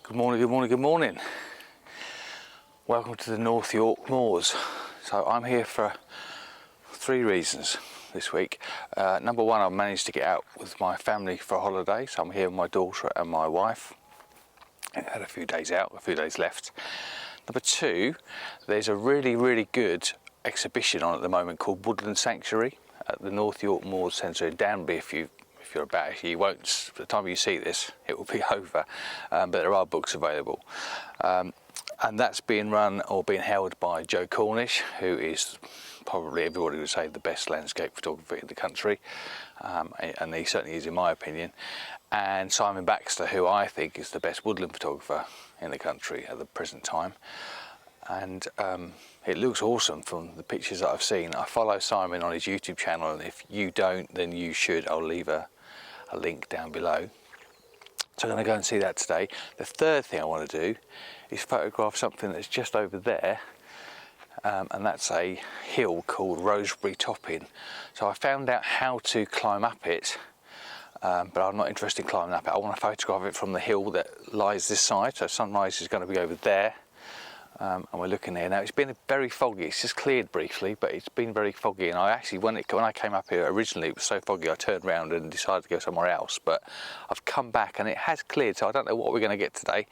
Good morning, good morning, good morning. Welcome to the North York Moors. So I'm here for three reasons this week. Number one, I've managed to get out with my family for a holiday. So I'm here with my daughter and my wife. I had a few days out, a few days left. Number two, there's a really good exhibition on at the moment called Woodland Sanctuary at the North York Moors Centre in Danby. If you're about, you won't, by the time you see this, it will be over, but there are books available. And that's being run or being held by Joe Cornish, who is probably, everybody would say, the best landscape photographer in the country, and he certainly is in my opinion, and Simon Baxter, who I think is the best woodland photographer in the country at the present time. And it looks awesome from the pictures that I've seen. I follow Simon on his YouTube channel, and if you don't, then you should. I'll leave a link down below. So I'm going to go and see that today. The third thing I want to do is photograph something that's just over there, and that's a hill called Roseberry Topping. So I found out how to climb up it, but I'm not interested in climbing up it. I want to photograph it from the hill that lies this side. So sunrise is going to be over there. And we're looking there now. It's been very foggy. It's just cleared briefly, but it's been very foggy. And I actually, when I came up here originally, it was so foggy I turned around and decided to go somewhere else. But I've come back and it has cleared, so I don't know what we're going to get today.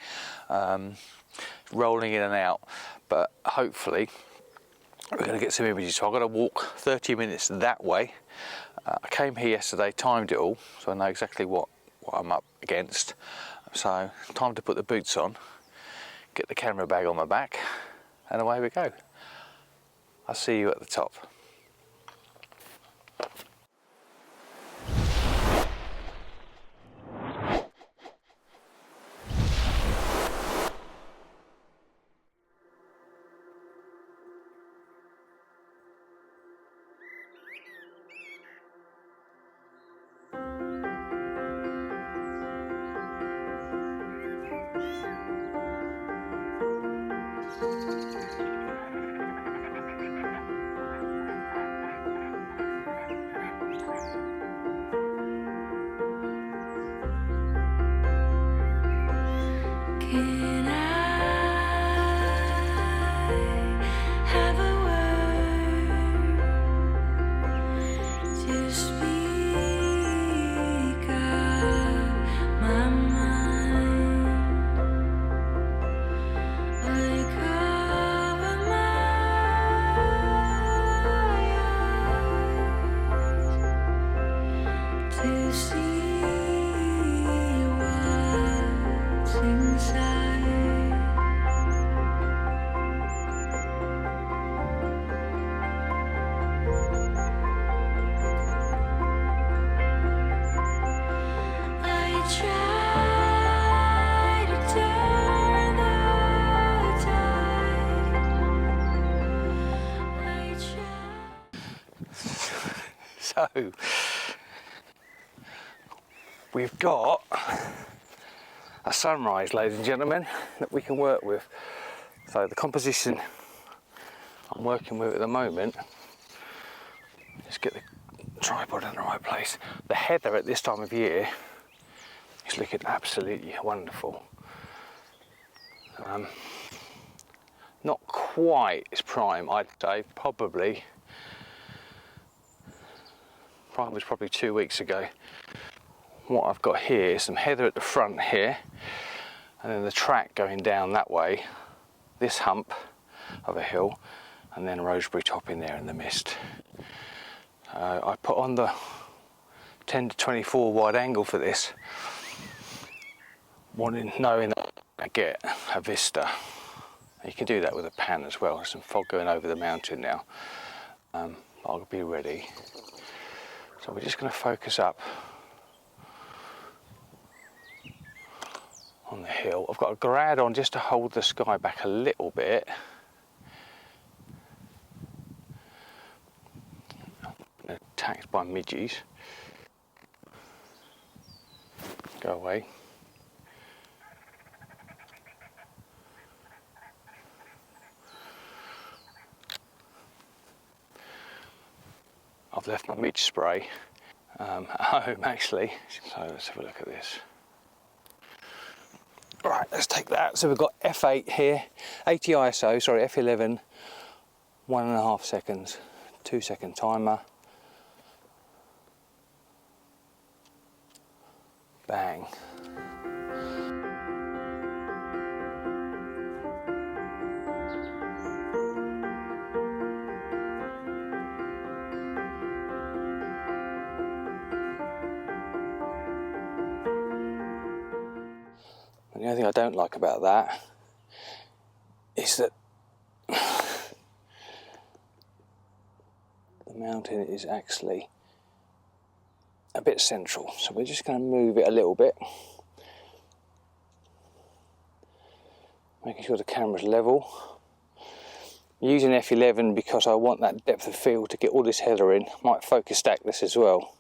Rolling in and out, but hopefully we're going to get some images. So I've got to walk 30 minutes that way. I came here yesterday, timed it all, so I know exactly what I'm up against. So time to put the boots on, get the camera bag on my back, and away we go. I'll see you at the top. Can I have a word to speak of my mind? I cover my eyes to see what's inside. I try to turn the tide. I try. So we've got a sunrise, ladies and gentlemen, that we can work with. So the composition I'm working with at the moment, just get the tripod in the right place. The heather at this time of year is looking absolutely wonderful. Not quite as prime, I'd say. Prime was probably 2 weeks ago. What I've got here is some heather at the front here, and then the track going down that way, this hump of a hill, and then Roseberry Topping there in the mist. I put on the 10 to 24 wide angle for this, knowing that I get a vista. You can do that with a pan as well. There's some fog going over the mountain now. I'll be ready. So we're just going to focus up on the hill. I've got a grad on just to hold the sky back a little bit. Attacked by midges. Go away. I've left my midge spray at home actually, so let's have a look at this. Right, Right, let's take that. So we've got F8 here, 80 ISO, sorry, F11, 1.5 seconds, 2-second timer. Bang. And the only thing I don't like about that is that the mountain is actually a bit central, so we're just going to move it a little bit, making sure the camera's level. I'm using F11 because I want that depth of field to get all this heather in. Might focus stack this as well.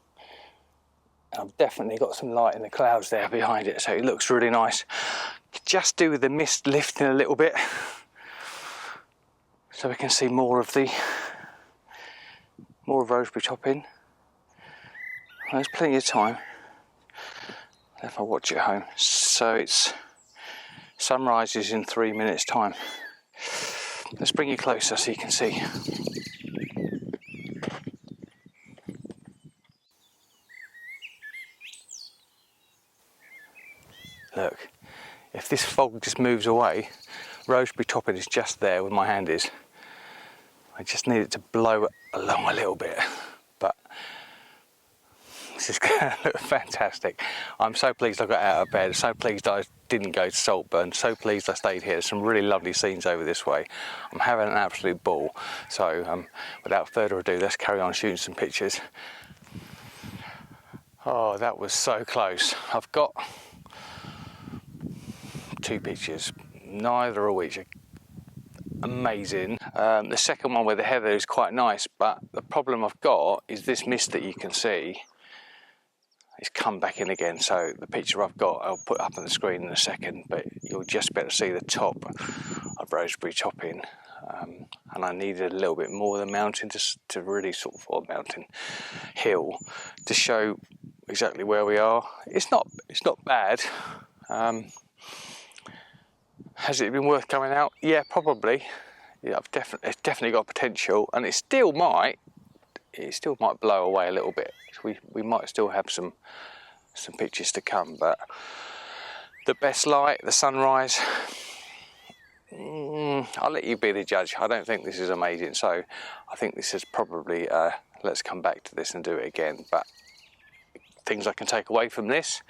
And I've definitely got some light in the clouds there behind it, so it looks really nice. Just do with the mist lifting a little bit, so we can see more of Roseberry Topping. There's plenty of time if I watch it home. So it's sunrise is in 3 minutes time. Let's bring you closer so you can see. Look, if this fog just moves away, Roseberry Topping is just there where my hand is. I just need it to blow along a little bit, but this is going to look fantastic. I'm so pleased I got out of bed, so pleased I didn't go to Saltburn, so pleased I stayed here. There's some really lovely scenes over this way. I'm having an absolute ball. So without further ado, let's carry on shooting some pictures. Oh, that was so close. I've got 2 pictures, neither of which are amazing. The second one where the heather is quite nice, but the problem I've got is this mist that you can see. It's come back in again, so the picture I've got I'll put up on the screen in a second, but you'll just be able to see the top of Roseberry Topping, and I needed a little bit more of the mountain to really sort of, or mountain hill, to show exactly where we are. It's not bad. Has it been worth coming out? Yeah, probably. Yeah, it's definitely got potential, and it still might blow away a little bit. So we might still have some pictures to come, but the best light, the sunrise, I'll let you be the judge. I don't think this is amazing, so I think this is probably let's come back to this and do it again. But things I can take away from this: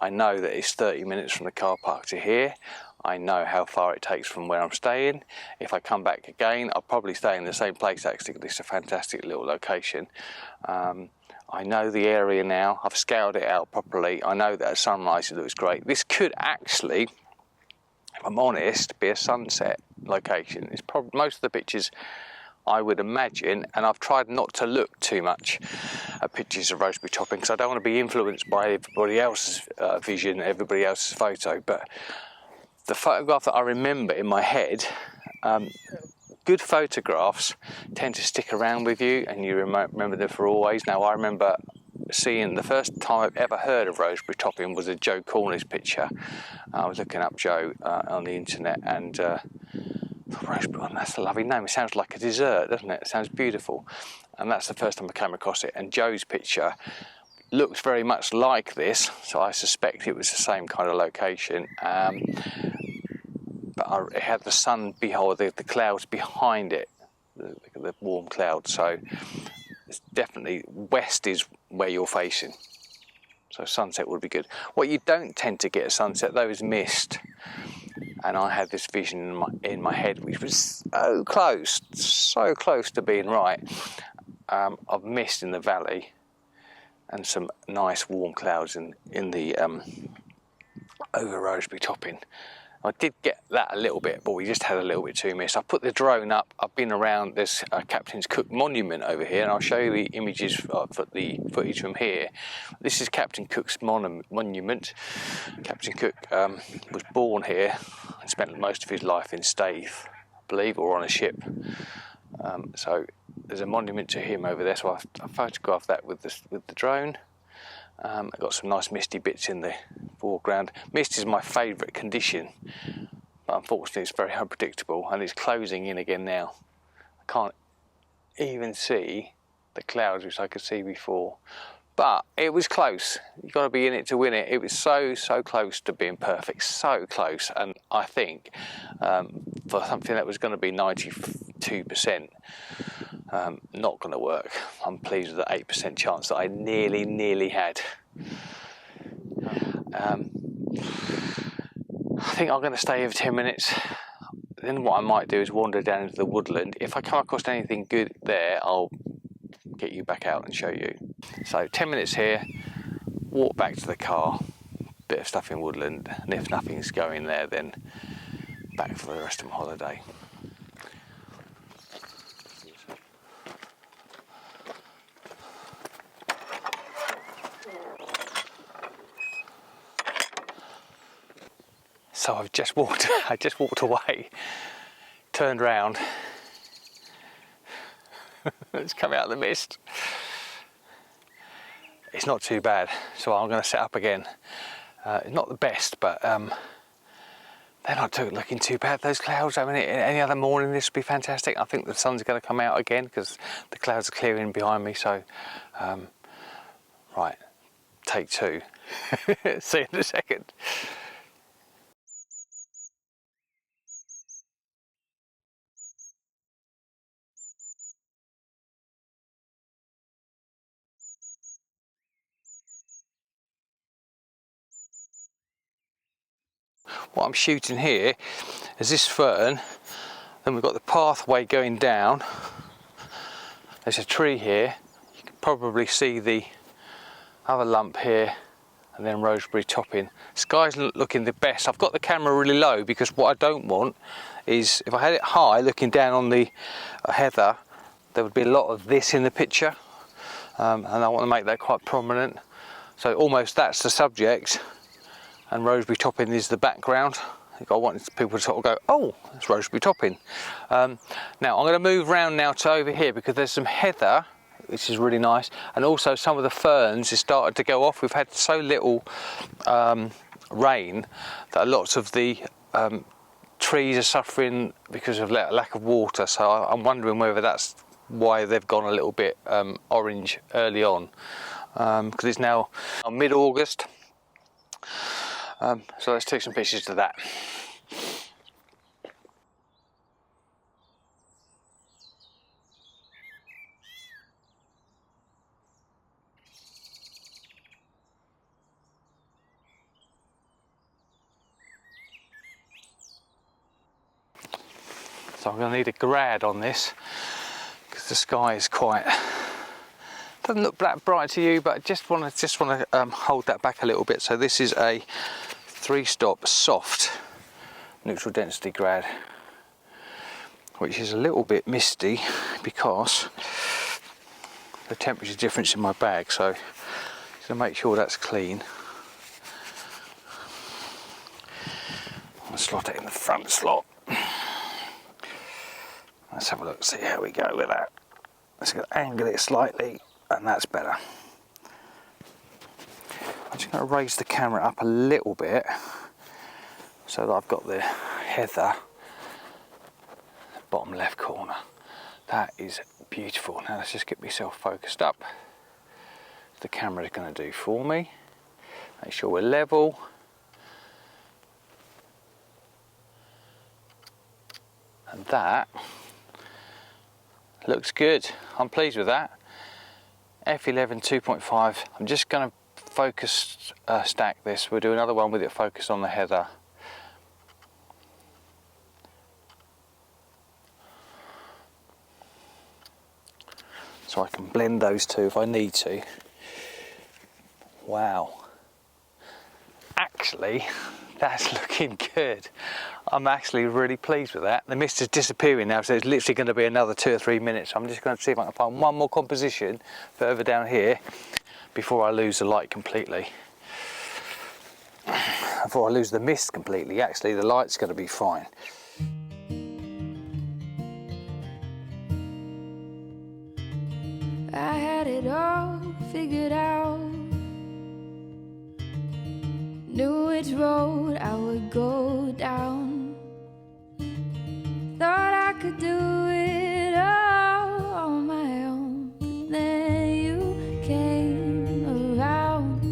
I know that it's 30 minutes from the car park to here. I know how far it takes from where I'm staying. If I come back again, I'll probably stay in the same place actually, because it's a fantastic little location. I know the area now. I've scoured it out properly. I know that at sunrise it looks great. This could actually, if I'm honest, be a sunset location. It's probably most of the pictures I would imagine, and I've tried not to look too much at pictures of Roseberry Topping because I don't want to be influenced by everybody else's vision, everybody else's photo. But the photograph that I remember in my head, good photographs tend to stick around with you, and you remember them for always. Now, I remember seeing the first time I've ever heard of Roseberry Topping was a Joe Cornish picture. I was looking up Joe on the internet, and Roseberry, that's a lovely name. It sounds like a dessert, doesn't it? It sounds beautiful. And that's the first time I came across it. And Joe's picture looks very much like this, so I suspect it was the same kind of location. But it had the sun behind, the clouds behind it, the warm clouds. So it's definitely west is where you're facing. So sunset would be good. What you don't tend to get at sunset though is mist. And I had this vision in my head, which was so close to being right, of mist in the valley and some nice warm clouds in the over Roseberry Topping. I did get that a little bit, but we just had a little bit too mist. I put the drone up. I've been around this Captain's Cook monument over here, and I'll show you the images for the footage from here. This is Captain Cook's monument. Captain Cook was born here and spent most of his life in Staithe, I believe, or on a ship. So there's a monument to him over there. So I photographed that with the drone. I've got some nice misty bits in the foreground. Mist is my favourite condition, but unfortunately it's very unpredictable, and it's closing in again now. I can't even see the clouds which I could see before, but it was close. You've got to be in it to win it. It was so close to being perfect, so close. And I think for something that was going to be 92%, not going to work, I'm pleased with the 8% chance that I nearly had. I think I'm going to stay here for 10 minutes. Then what I might do is wander down into the woodland. If I come across anything good there, I'll get you back out and show you. So 10 minutes here, walk back to the car, bit of stuff in woodland, and if nothing's going there, then back for the rest of my holiday. So I just walked away, turned round, it's come out of the mist. It's not too bad, so I'm going to set up again. It's not the best, but they're not looking too bad, those clouds. I mean, any other morning this would be fantastic. I think the sun's going to come out again because the clouds are clearing behind me. So, right, take two. See you in a second. What I'm shooting here is this fern, then we've got the pathway going down. There's a tree here, you can probably see the other lump here, and then Roseberry Topping. Sky's looking the best. I've got the camera really low because what I don't want is, if I had it high looking down on the heather, there would be a lot of this in the picture, and I want to make that quite prominent. So almost that's the subject, and Roseberry Topping is the background. I want people to sort of go, oh, that's Roseberry Topping. Now I'm going to move round now to over here because there's some heather, which is really nice, and also some of the ferns have started to go off. We've had so little rain that lots of the trees are suffering because of lack of water. So I'm wondering whether that's why they've gone a little bit orange early on, because it's now mid-August. So let's take some pictures of that. So I'm going to need a grad on this because the sky is quite, doesn't look that bright to you, but I just want to hold that back a little bit. So this is a 3-stop soft neutral density grad, which is a little bit misty because the temperature difference in my bag. So just to make sure that's clean, I'll slot it in the front slot. Let's have a look, see how we go with that. Let's angle it slightly, and that's better. I'm just going to raise the camera up a little bit so that I've got the heather bottom left corner. That is beautiful. Now let's just get myself focused up. The camera is going to do for me. Make sure we're level. And that looks good. I'm pleased with that. F11 2.5. I'm just going to focus stack this. We'll do another one with it focused on the heather. So I can blend those two if I need to. Wow. Actually, that's looking good. I'm actually really pleased with that. The mist is disappearing now, so it's literally going to be another 2 or 3 minutes. I'm just going to see if I can find one more composition further down here before I lose the light completely. Before I lose the mist completely, actually the light's going to be fine. I had it all figured out. knew which road I would go down. Thought I could do it all on my own, but then you came around.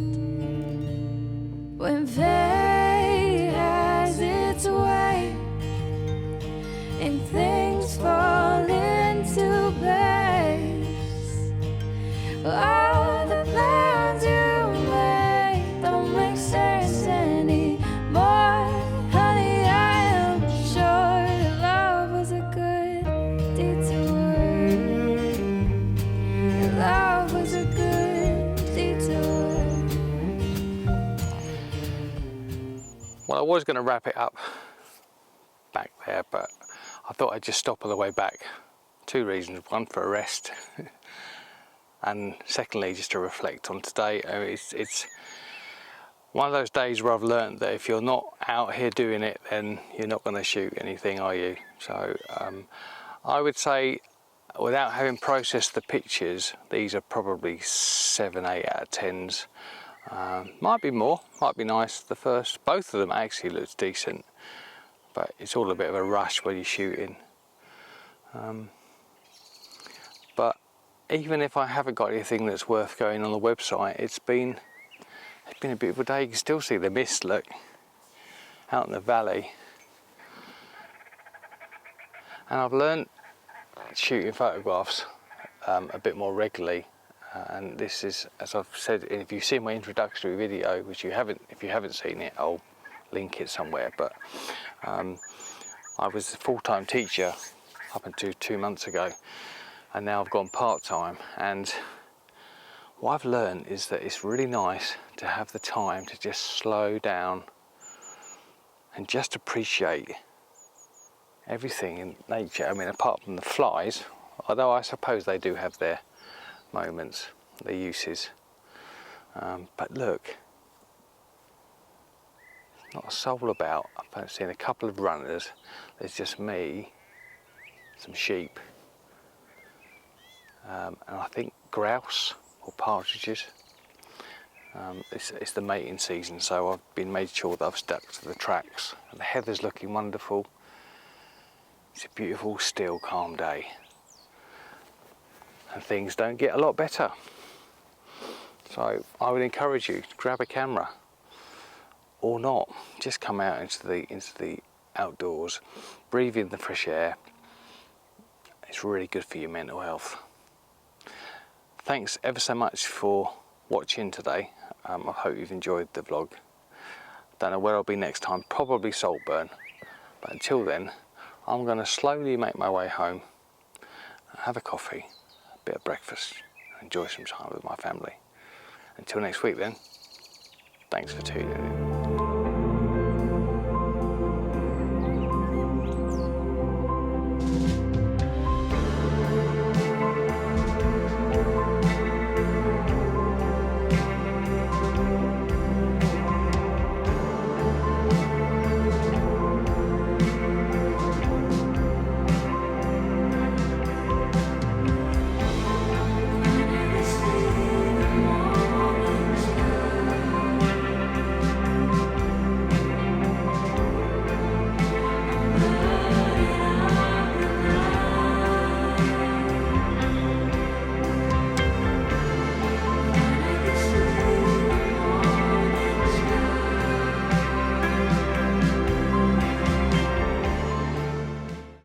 When fate has its way and things fall into place, all the plans you made don't make sense anymore. Honey, I am sure that love was a good detour. That love was a good detour. Well, I was going to wrap it up back there, but I thought I'd just stop on the way back. Two reasons: one, for a rest, and secondly, just to reflect on today. I mean, it's one of those days where I've learned that if you're not out here doing it, then you're not going to shoot anything, are you? So I would say, without having processed the pictures, these are probably 7, 8 out of 10s. Might be more, might be nice. Both of them actually looks decent, but it's all a bit of a rush when you're shooting. But even if I haven't got anything that's worth going on the website, it's been a beautiful day. You can still see the mist, look, out in the valley. And I've learned shooting photographs a bit more regularly. And this is, as I've said, if you've seen my introductory video, which if you haven't seen it, I'll link it somewhere. But I was a full-time teacher up until 2 months ago, and now I've gone part-time. And what I've learned is that it's really nice to have the time to just slow down and just appreciate everything in nature. I mean, apart from the flies, although I suppose they do have their moments, their uses. But look, not a soul about. I've seen a couple of runners. There's just me, some sheep, and I think grouse or partridges. It's the mating season, so I've been made sure that I've stuck to the tracks. And the heather's looking wonderful. It's a beautiful, still, calm day, and things don't get a lot better. So I would encourage you to grab a camera, or not. Just come out into the outdoors, breathe in the fresh air. It's really good for your mental health. Thanks ever so much for watching today. I hope you've enjoyed the vlog. Don't know where I'll be next time, probably Saltburn. But until then, I'm going to slowly make my way home, have a coffee, a bit of breakfast, and enjoy some time with my family. Until next week then, thanks for tuning in.